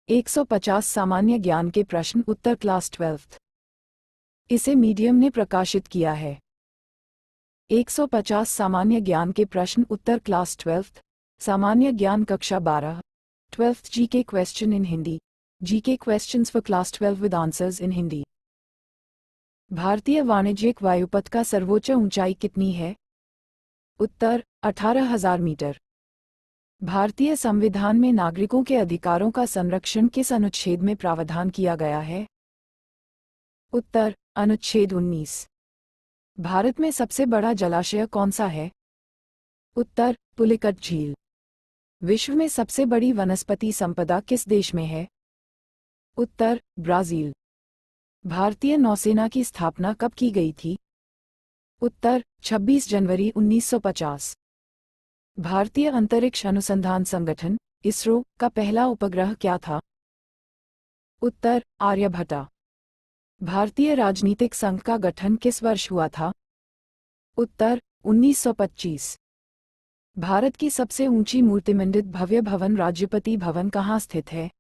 150 सामान्य ज्ञान के प्रश्न उत्तर क्लास 12th। इसे मीडियम ने प्रकाशित किया है। 150 सामान्य ज्ञान के प्रश्न उत्तर क्लास 12th, सामान्य ज्ञान कक्षा 12, 12th GK question in Hindi, GK questions for class 12 with answers in Hindi. भारतीय वाणिज्यिक वायुपथ का सर्वोच्च ऊंचाई कितनी है? उत्तर 18,000 मीटर। भारतीय संविधान में नागरिकों के अधिकारों का संरक्षण किस अनुच्छेद में प्रावधान किया गया है? उत्तर अनुच्छेद 19। भारत में सबसे बड़ा जलाशय कौन सा है? उत्तर पुलिकट झील। विश्व में सबसे बड़ी वनस्पति संपदा किस देश में है? उत्तर ब्राजील। भारतीय नौसेना की स्थापना कब की गई थी? उत्तर 26 जनवरी 1950। भारतीय अंतरिक्ष अनुसंधान संगठन इसरो का पहला उपग्रह क्या था? उत्तर आर्यभट्टा। भारतीय राजनीतिक संघ का गठन किस वर्ष हुआ था? उत्तर 1925। भारत की सबसे ऊंची मूर्तिमंडित भव्य भवन राज्यपति भवन कहाँ स्थित है?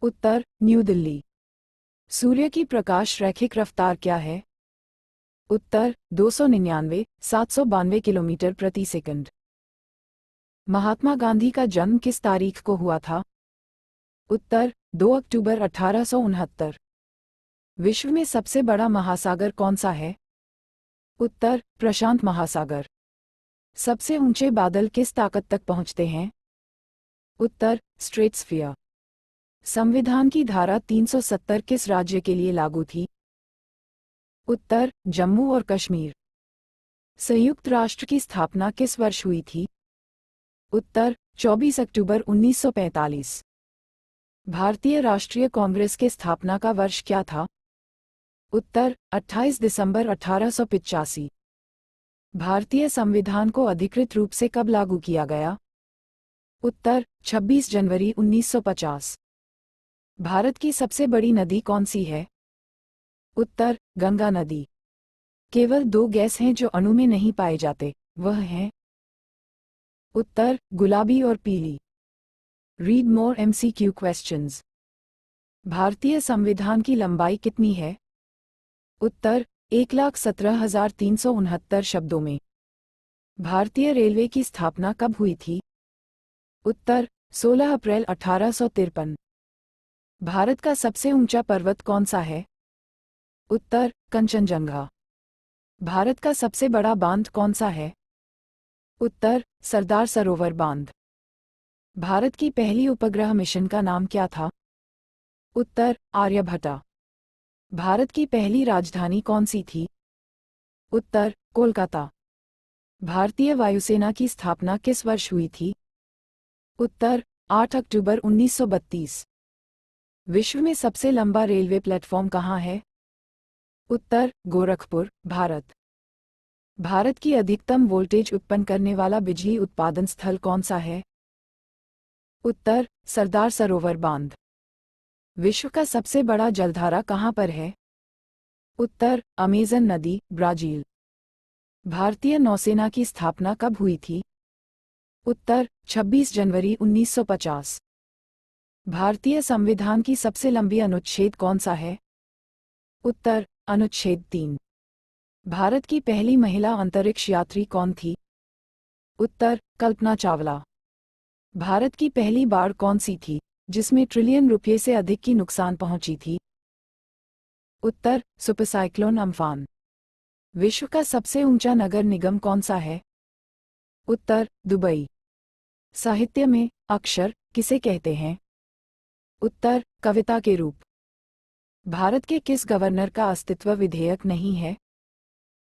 उत्तर न्यू दिल्ली। सूर्य की प्रकाश रैखिक रफ्तार क्या है? उत्तर 299,792 किलोमीटर प्रति सेकंड। महात्मा गांधी का जन्म किस तारीख को हुआ था? उत्तर 2 अक्टूबर 1869। विश्व में सबसे बड़ा महासागर कौन सा है? उत्तर प्रशांत महासागर। सबसे ऊंचे बादल किस ताकत तक पहुंचते हैं? उत्तर स्ट्रेटोस्फियर। संविधान की धारा 370 किस राज्य के लिए लागू थी? उत्तर जम्मू और कश्मीर। संयुक्त राष्ट्र की स्थापना किस वर्ष हुई थी? उत्तर 24 अक्टूबर 1945। भारतीय राष्ट्रीय कांग्रेस के स्थापना का वर्ष क्या था? उत्तर 28 दिसंबर 1885। भारतीय संविधान को अधिकृत रूप से कब लागू किया गया? उत्तर 26 जनवरी 1950। भारत की सबसे बड़ी नदी कौन सी है? उत्तर गंगा नदी। केवल 2 गैस हैं जो अणु में नहीं पाए जाते, वह हैं? उत्तर गुलाबी और पीली। Read more MCQ questions. भारतीय संविधान की लंबाई कितनी है? उत्तर 1,17,369 शब्दों में। भारतीय रेलवे की स्थापना कब हुई थी? उत्तर 16 अप्रैल 1853। भारत का सबसे ऊंचा पर्वत कौन सा है? उत्तर कंचनजंगा। भारत का सबसे बड़ा बांध कौन सा है? उत्तर सरदार सरोवर बांध। भारत की पहली उपग्रह मिशन का नाम क्या था? उत्तर आर्यभट्टा। भारत की पहली राजधानी कौन सी थी? उत्तर कोलकाता। भारतीय वायुसेना की स्थापना किस वर्ष हुई थी? उत्तर 8 अक्टूबर 1932। विश्व में सबसे लंबा रेलवे प्लेटफॉर्म कहाँ है? उत्तर गोरखपुर, भारत। भारत की अधिकतम वोल्टेज उत्पन्न करने वाला बिजली उत्पादन स्थल कौन सा है? उत्तर सरदार सरोवर बांध। विश्व का सबसे बड़ा जलधारा कहाँ पर है? उत्तर अमेज़न नदी, ब्राजील। भारतीय नौसेना की स्थापना कब हुई थी? उत्तर 26 जनवरी 1950। भारतीय संविधान की सबसे लंबी अनुच्छेद कौन सा है? उत्तर अनुच्छेद 3। भारत की पहली महिला अंतरिक्ष यात्री कौन थी? उत्तर कल्पना चावला। भारत की पहली बाढ़ कौन सी थी जिसमें ट्रिलियन रुपये से अधिक की नुकसान पहुंची थी? उत्तर सुपर साइक्लोन अम्फान। विश्व का सबसे ऊंचा नगर निगम कौन सा है? उत्तर दुबई। साहित्य में अक्षर किसे कहते हैं? उत्तर कविता के रूप। भारत के किस गवर्नर का अस्तित्व विधेयक नहीं है?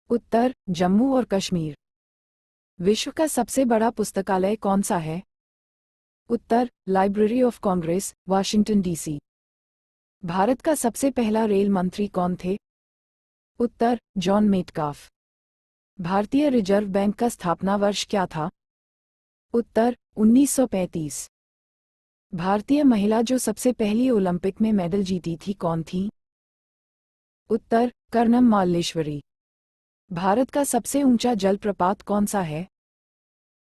उत्तर जम्मू और कश्मीर। विश्व का सबसे बड़ा पुस्तकालय कौन सा है? उत्तर Library of Congress, Washington DC। भारत का सबसे पहला रेल मंत्री कौन थे? उत्तर जॉन मेटकाफ। भारतीय रिजर्व बैंक का स्थापना वर्ष क्या था? उत्तर 1935। भारतीय महिला जो सबसे पहली ओलंपिक में मेडल जीती थी कौन थी? उत्तर कर्णम माल्लेश्वरी। भारत का सबसे ऊंचा जलप्रपात कौन सा है?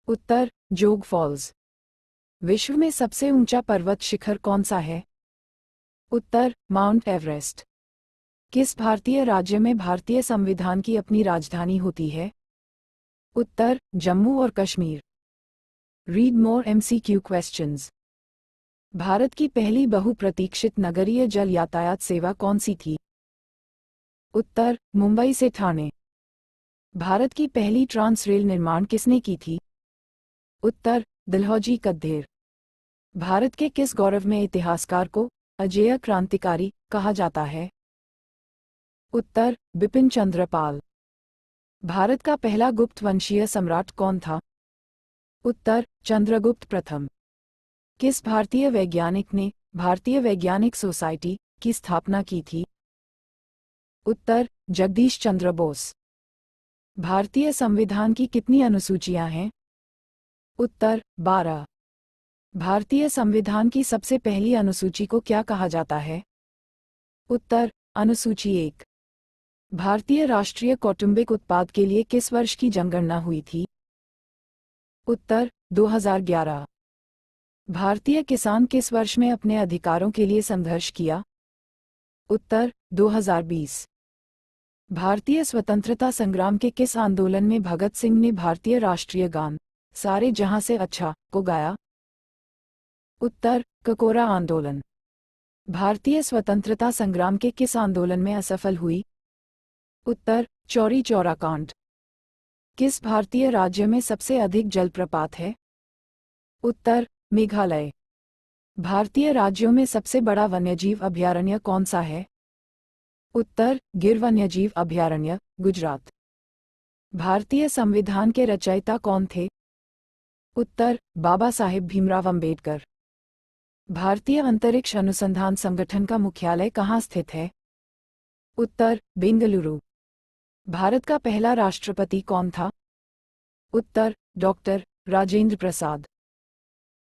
उत्तर जोग फॉल्स। विश्व में सबसे ऊंचा पर्वत शिखर कौन सा है? उत्तर, माउंट एवरेस्ट। किस भारतीय राज्य में भारतीय संविधान की अपनी राजधानी होती है? उत्तर, जम्मू और Kashmir. Read more MCQ questions. Bharat की पहली बहुप्रतीक्षित नगरीय जल यातायात सेवा कौन सी थी? उत्तर, मुंबई से ठाणे। भारत की पहली ट्रांस रेल निर्माण किसने की थी? उत्तर, दिल्हौजी कद्देर। भारत के किस गौरवमय इतिहासकार को अजेय क्रांतिकारी कहा जाता है? उत्तर, बिपिन चंद्र पाल। भारत का पहला गुप्त वंशीय सम्राट कौन था? उत्तर, चंद्रगुप्त प्रथम। किस भारतीय वैज्ञानिक ने भारतीय वैज्ञानिक सोसाइटी की स्थापना की थी? उत्तर, जगदीश चंद्र बोस। भारतीय संविधान की कितनी अनुसूचियां हैं? उत्तर, 12। भारतीय संविधान की सबसे पहली अनुसूची को क्या कहा जाता है? उत्तर, अनुसूची 1। भारतीय राष्ट्रीय कौटुंबिक उत्पाद के लिए किस वर्ष की जनगणना हुई थी? उत्तर, 2011। भारतीय किसान किस वर्ष में अपने अधिकारों के लिए संघर्ष किया? उत्तर, 2020। भारतीय स्वतंत्रता संग्राम के किस आंदोलन में भगत सिंह ने भारतीय राष्ट्रीय गान सारे जहां से अच्छा को गाया? उत्तर, ककोरा आंदोलन। भारतीय स्वतंत्रता संग्राम के किस आंदोलन में असफल हुई? उत्तर, चौरी चौरा कांड। किस भारतीय राज्य में सबसे अधिक जलप्रपात है? उत्तर, मेघालय। भारतीय राज्यों में सबसे बड़ा वन्यजीव अभयारण्य कौन सा है? उत्तर, गिर वन्यजीव अभयारण्य, गुजरात। भारतीय संविधान के रचयिता कौन थे? उत्तर, बाबा साहेब भीमराव अंबेडकर। भारतीय अंतरिक्ष अनुसंधान संगठन का मुख्यालय कहाँ स्थित है? उत्तर, बेंगलुरु। भारत का पहला राष्ट्रपति कौन था? उत्तर, डॉक्टर राजेंद्र प्रसाद।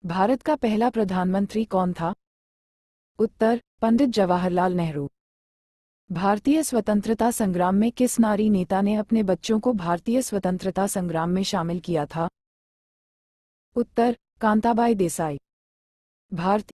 भारत का पहला प्रधानमंत्री कौन था? उत्तर, पंडित जवाहरलाल नेहरू। भारतीय स्वतंत्रता संग्राम में किस नारी नेता ने अपने बच्चों को भारतीय स्वतंत्रता संग्राम में शामिल किया था? उत्तर, कांताबाई देसाई। भारतीय